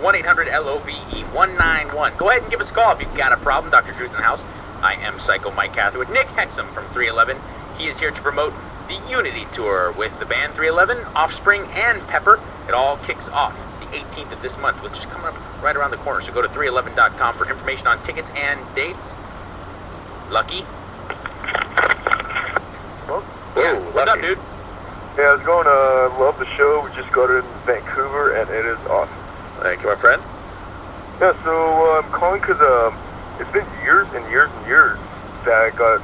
1-800-LOVE-191. Go ahead and give us a call if you've got a problem. Dr. Truth in the house. I am Psycho Mike Cather with Nick Hexum from 311. He is here to promote the Unity Tour with the band 311, Offspring, and Pepper. It all kicks off the 18th of this month, which is coming up right around the corner. So go to 311.com for information on tickets and dates. Lucky? Well, Yeah. What's up, dude? yeah, how's it going? Love the show. We just got in Vancouver, and it is awesome. Thank you, my friend. Yeah, so I'm calling because it's been years and years and years that I got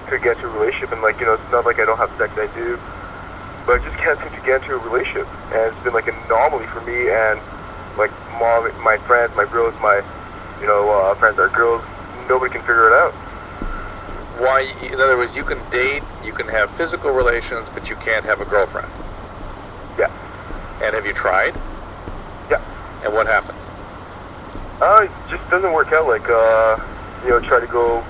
to get into a relationship, and like, it's not like I don't have sex, I do, but I just can't seem to get into a relationship, and it's been like an anomaly for me, and like my friends, my girls, my friends are girls, nobody can figure it out. Why? In other words, you can date, you can have physical relations, but you can't have a girlfriend. Yeah. And have you tried? Yeah. And what happens? It just doesn't work out. Like, try to go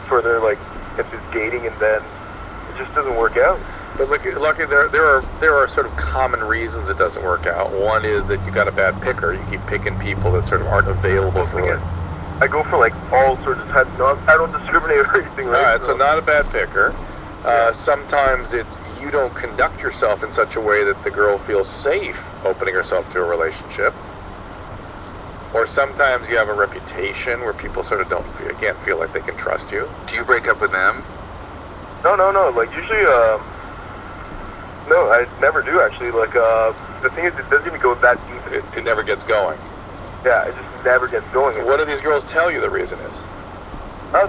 further, like, into dating, and then it just doesn't work out. But lucky, there are sort of common reasons it doesn't work out. One is that you got a bad picker. You keep picking people that sort of aren't available for it. I go for like all sorts of types. No, I don't discriminate or anything. Right? All right, so not a bad picker. Sometimes it's you don't conduct yourself in such a way that the girl feels safe opening herself to a relationship. Or sometimes you have a reputation where people sort of can't feel like they can trust you. Do you break up with them? No. Like usually, no, I never do actually. Like the thing is, it doesn't even go that deep. It never gets going. Yeah, it just never gets going. What do these girls tell you the reason is?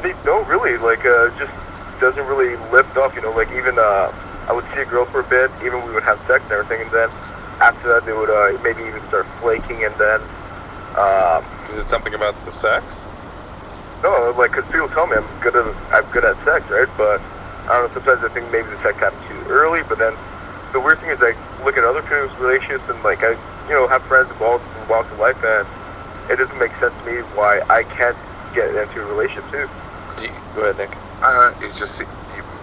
They don't really. Like, just doesn't really lift off. Like even I would see a girl for a bit, even we would have sex and everything, and then after that they would maybe even start flaking, and then. Is it something about the sex? No, like, because people tell me I'm good at sex, right? But I don't know. Sometimes I think maybe the sex happened too early. But then the weird thing is, I look at other people's relationships, and like I, have friends involved in walks of life, and it doesn't make sense to me why I can't get into a relationship too. Go ahead, Nick. It's just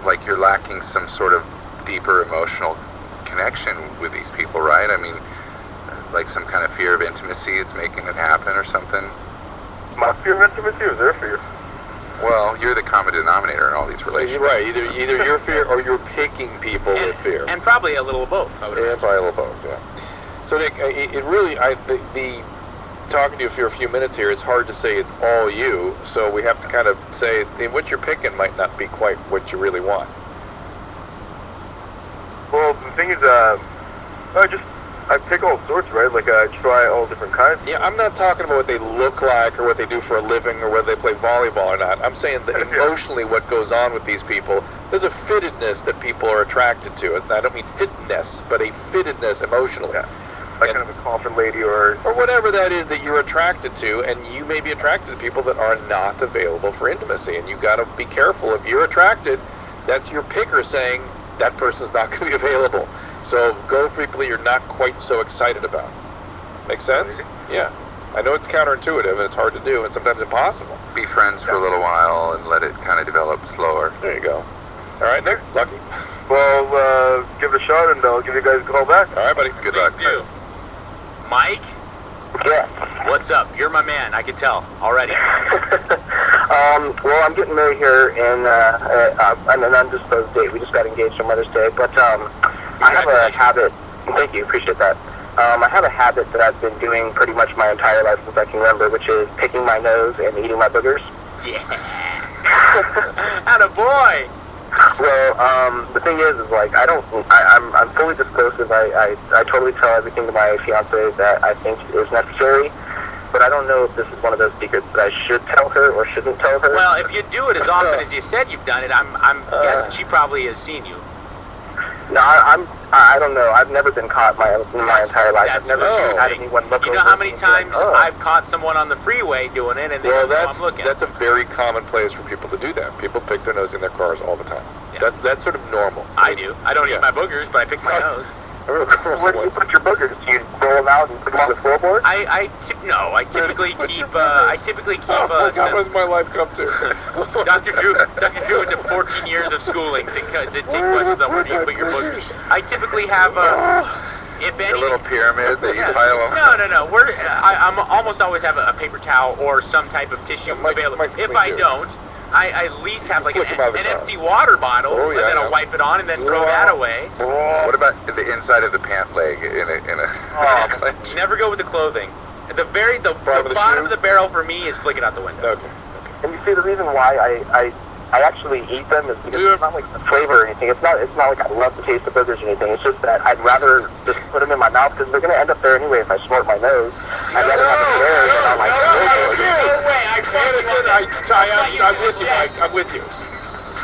like you're lacking some sort of deeper emotional connection with these people, right? I mean, like some kind of fear of intimacy, it's making it happen or something. My fear of intimacy or their fear? Well, you're the common denominator in all these relationships. Right, either your fear or you're picking people with fear. And probably a little of both. Yeah, probably a little both, yeah. So, Nick, it really, the talking to you for a few minutes here, it's hard to say it's all you, so we have to kind of say what you're picking might not be quite what you really want. Well, the thing is, I pick all sorts, right? Like, I try all different kinds. Yeah, I'm not talking about what they look like or what they do for a living or whether they play volleyball or not. I'm saying that emotionally what goes on with these people, there's a fittedness that people are attracted to. I don't mean fitness, but a fittedness emotionally. Yeah. Like kind of a coffin lady or whatever that is that you're attracted to, and you may be attracted to people that are not available for intimacy, and you got to be careful. If you're attracted, that's your picker saying that person's not going to be available. So go for people you're not quite so excited about. Make sense? Yeah. I know it's counterintuitive and it's hard to do and sometimes impossible. Be friends for a little while and let it kind of develop slower. There you go. All right, Nick. Lucky. Well, give it a shot and I'll give you guys a call back. All right, buddy. Good luck. Do. Mike? Yeah. What's up? You're my man. I can tell already. Well, I'm getting married here in an undisclosed date. We just got engaged on Mother's Day, but I have a habit. Thank you, appreciate that. I have a habit that I've been doing pretty much my entire life since I can remember, which is picking my nose and eating my boogers. Yeah. Attaboy. Well, the thing is like I'm fully disclosive. I totally tell everything to my fiance that I think is necessary. But I don't know if this is one of those secrets that I should tell her or shouldn't tell her. Well, if you do it as often as you said you've done it, I'm guessing she probably has seen you. No, I don't know. I've never been caught in my entire life. I've never had anyone look over. You know how many times I've caught someone on the freeway doing it, and they don't know I'm looking. That's a very common place for people to do that. People pick their nose in their cars all the time. Yeah. That's sort of normal. I do. I don't eat my boogers, but I pick my nose. Where do you put your boogers? Do you roll them out and put them on the floorboard? I typically keep. Oh my God, what does my life come to? Dr. Drew into 14 years of schooling to take questions on where do you put your boogers. I typically have If A any, little pyramid that you Yeah. pile on. No. I'm almost always have a paper towel or some type of tissue available. Mike's If clean I too. don't, I at least have like Flick an 'em out of the car. empty water bottle, Oh, yeah, and then I'll yeah. wipe it on and then throw that away. What about the inside of the pant leg in a clench? Never go with the clothing. The Bottom of the bottom shoe? of the barrel for me is flick it out the window. Okay. And you see, the reason why I actually eat them is because it's not like the flavor or anything. It's not like I love the taste of burgers or anything. It's just that I'd rather just put them in my mouth because they're going to end up there anyway if I snort my nose. I'd rather have it there than on my nose. No way! I I'm with you, Mike. I'm with you.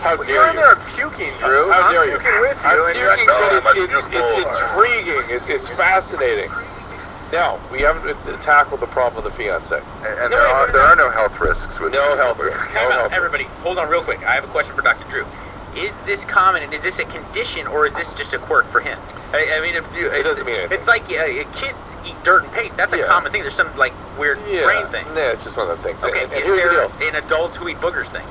How dare You're in you? there puking, Drew. How I'm dare you? puking with you, I'm and you're like, puking, no, but I must it's intriguing. It's fascinating. Now, we haven't tackled the problem of the fiance. And there are no health risks with No it. health risks. Time No out, health everybody. Hold on real quick. I have a question for Dr. Drew. Is this common, and is this a condition, or is this just a quirk for him? I mean, It doesn't mean anything. It's like kids eat dirt and paste. That's a Yeah. common thing. There's some like weird brain thing. Yeah, it's just one of the things. Okay, And is here's the there deal. an adult who eat boogers thing?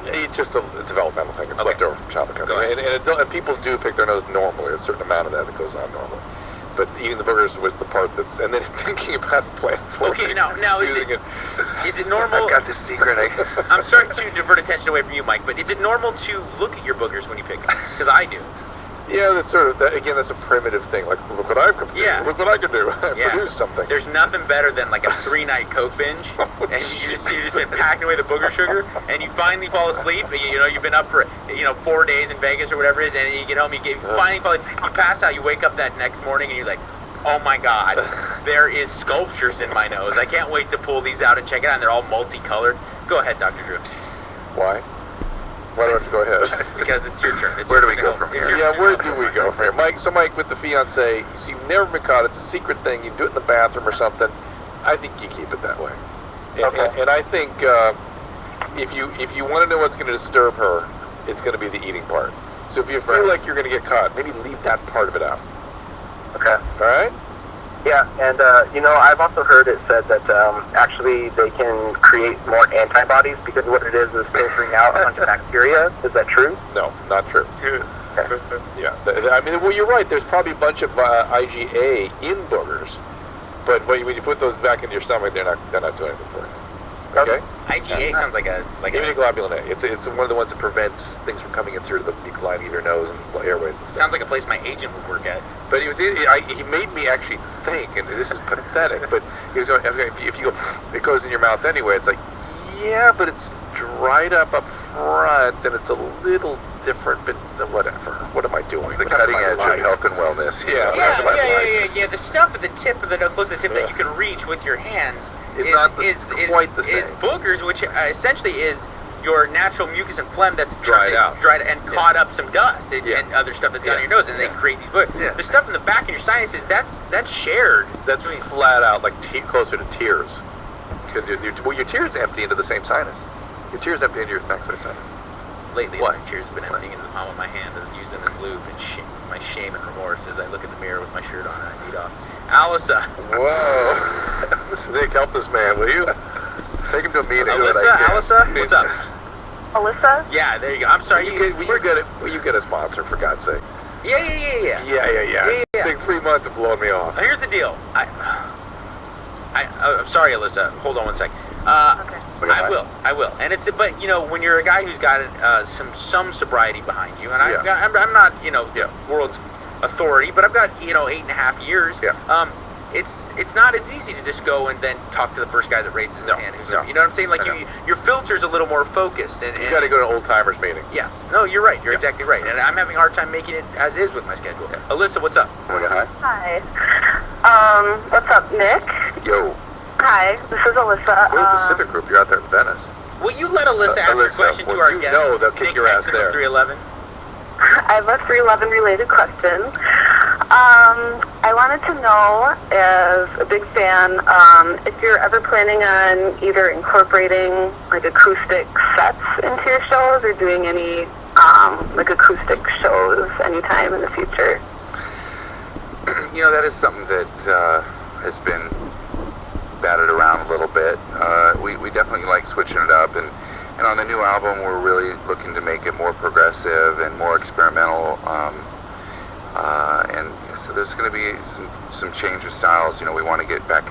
It's just a developmental thing. It's Okay. left over from childhood. Go ahead. And people do pick their nose normally. A certain amount of that goes on normally. But eating the boogers was the part that's... And then thinking about plant Okay, now is using it normal? I've got this secret. I'm sorry to divert attention away from you, Mike, but is it normal to look at your boogers when you pick them? Because I do. Yeah, that's sort of... Again, that's a primitive thing. Like, look what I've come to do. Yeah. Look what I can do. I Yeah. produce something. There's nothing better than like a 3-night Coke binge, and you've just been packing away the booger sugar, and you finally fall asleep. You know, you've been up for 4 days in Vegas or whatever it is, and you get home, you pass out, you wake up that next morning, and you're like, oh my God, there is sculptures in my nose. I can't wait to pull these out and check it out. And they're all multicolored. Go ahead, Dr. Drew, Why? Why do I have to go ahead? because it's your turn. It's Where your do we turn go to from help. here? It's your Yeah, turn. where do we go from here? Mike, with the fiance, so you've never been caught. It's a secret thing. You do it in the bathroom or something. I think you keep it that way. And I think if you want to know what's going to disturb her, it's going to be the eating part. So if you feel like you're going to get caught, maybe leave that part of it out. Okay. All right? Yeah, and I've also heard it said that actually they can create more antibodies because what it is filtering out a bunch of bacteria. Is that true? No, not true. Yeah, I mean, well, you're right. There's probably a bunch of IgA in boogers, but when you put those back into your stomach, they're not doing anything for you. Okay. IgA sounds like a Immunoglobulin A. It's one of the ones that prevents things from coming in through the mucous lining of your nose and airways and stuff. sounds like a place my agent would work at. But he made me actually think, and this is pathetic, but he was going, if you go, it goes in your mouth anyway. It's like, yeah, but it's dried up front, and it's a little different, but whatever. What am I doing? The cutting edge of health and wellness. Yeah. Yeah. The stuff at the tip of the nose, close to the tip that you can reach with your hands It's not quite the Is same. boogers, which essentially is your natural mucus and phlegm that's Dried out. and caught up some dust and other stuff that's down your nose, and they create these boogers. Yeah. The stuff in the back of your sinuses, that's shared. That's flat out, like closer to tears. Because your tears empty into the same sinus. Your tears empty into your backside sinus. Lately, What? my tears have been emptying into the palm of my hand as using this lube, and my shame and remorse as I look in the mirror with my shirt on and I need off. Alyssa. Whoa. Nick, help this man, will you? Take him to a meeting. Alyssa, what's up? Alyssa? Yeah, there you go. I'm sorry. Will you get a sponsor, for God's sake? Yeah. Yeah. It's like 3 months of blowing me off. Now, here's the deal. I'm sorry, Alyssa. Hold on one sec. Okay. I will. And but when you're a guy who's got some sobriety behind you, and I'm not world's authority, but I've got 8.5 years. Yeah. It's not as easy to just go and then talk to the first guy that raises his hand. You know what I'm saying? Like your filter's a little more focused. And You got to go to an old timers meeting. Yeah. No, you're right. You're exactly right. And I'm having a hard time making it as is with my schedule. Yeah. Alyssa, what's up? Oh my God, hi. Hi. What's up, Nick? Yo, Hi, this is Alyssa. We're the Pacific Group. You're out there in Venice. Will you let Alyssa ask Alyssa, a question to well, our you guest? know they'll kick Nick your ass Hexum there. of 311. I have a 311 related question. I wanted to know, as a big fan, if you're ever planning on either incorporating like acoustic sets into your shows or doing any like acoustic shows anytime in the future. That is something that has been batted around a little bit. We definitely like switching it up, and on the new album we're really looking to make it more progressive and more experimental. And so there's going to be some change of styles. We want to get back in